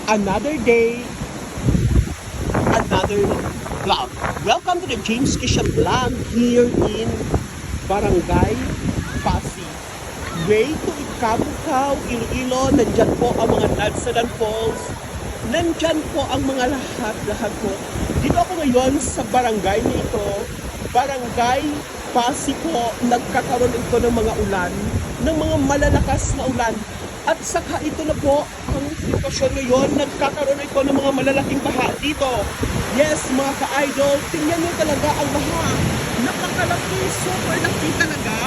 Another day, another vlog. Welcome to the James Kisha vlog here in Barangay Pasig. Way to Ikabukaw, Iloilo. Nandyan po ang mga Nadsadan Falls. Nandyan po ang mga lahat po. Dito ako ngayon sa barangay nito. Barangay Pasig po. Nagkakaroon ito ng mga ulan, ng mga malalakas na ulan. At saka ito na po ang sitwasyon ngayon, nagkakaroon ito ng mga malalaking baha dito. Yes, mga ka-idol, tingnan nyo talaga ang baha. Napakalaki, super laki talaga.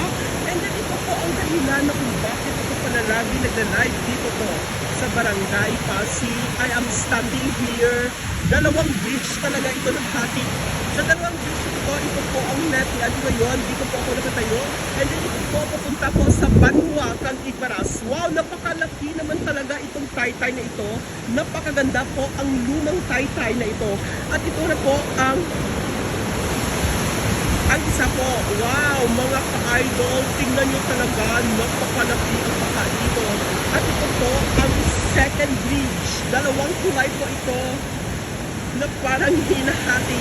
And then ito po ang dahilan na kung bakit ako pala lagi nagla-live dito po sa Barangay Pasig. I am standing here. Dalawang bridge talaga ito naghatid. Sa dalawang bridge ito po ang netian ngayon. Dito po ako nakatayo. And then ito po papunta po sa Banwa, kang Ibaras. Wow, napakalaki naman talaga itong taytay na ito. Napakaganda po ang lumang taytay na ito. At ito na po ang isa po. Wow, mga ka-idol, tingnan nyo talaga, napakalaki ang baka dito. At ito po ang second bridge. Dalawang kulay po ito na parang hinahati.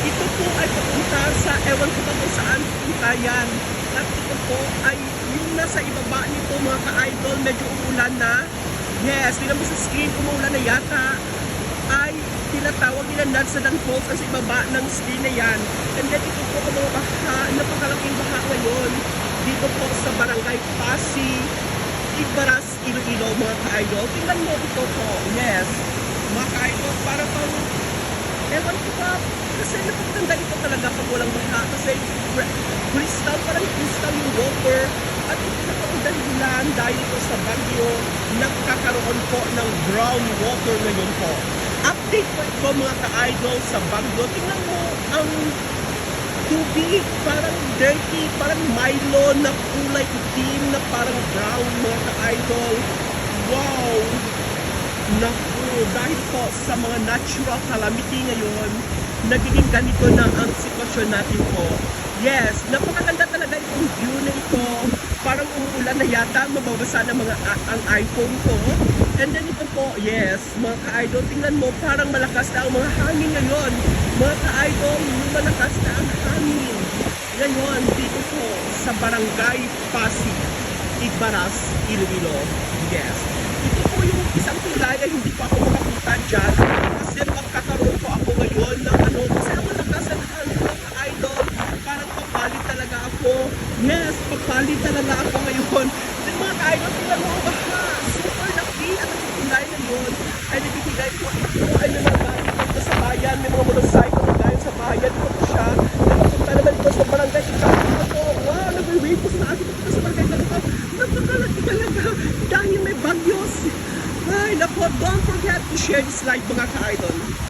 Ito po ay papunta sa, ewan ko pa kung saan punta yan. At ito po ay yung nasa ibaba nito, mga ka-idol, medyo umulan na. Yes, tingnan mo sa screen, umulan na yata. Ay tinatawag nila Nadsadan Falls sa ibaba ng screen na yan. And then ito po ang mga baha, napakalaking baha ngayon. Dito po sa Barangay Pasig, Ibaras, Iloilo, mga ka-idol. Tingnan mo ito po, yes. Mga ka-idol, para pang ewan ko pa, kasi napaganda ito talaga pag walang baha. Kasi crystal, parang crystal yung water. At ito na po ang dahilan dahil ito sa Bagyo, nagkakaroon po ng brown water ngayon po. Update po ito mga ka-idol sa Bagyo. Tingnan mo ang tubig, parang dirty, parang Milo na kulay itim na parang brown mga ka-idol. Wow! Naku, dahil po sa mga natural calamity ngayon, nagiging ganito na ang sitwasyon natin po. Yes, napakaganda talaga itong view na ito. Parang umuulan na yata, mababasa na ang iPhone ko. And then ito po, yes, mga ka-idol, tingnan mo, parang malakas na ang mga hangin ngayon. Mga ka-idol, malakas na ang hangin. Ngayon, dito po sa Barangay Pasig, Ibaras, Iloilo. Yes. Ito po yung isang tulay ay hindi pa ako makapunta dyan. Kasi magkakaroon po ako ngayon ng ano, kasi ang malakas ang hangin mga ka-idol. Parang papalit talaga ako. Yes, papalit talaga ako ngayon. Then mga ka-idol, tingnan mo ang baha. Super laki at ang tulay na yun. Ay nabibigay po ito ay nalaman dito sa bayan. May mga motorcycle na dahil sa bayan. Ito po siya. Nakapunta naman ito sa barangay. Ito, wow, nag-wait po sa akin ito sa barangay. Napakalaki talaga dahil may bagyos. Ay, nako, don't forget to share this live mga ka-idol.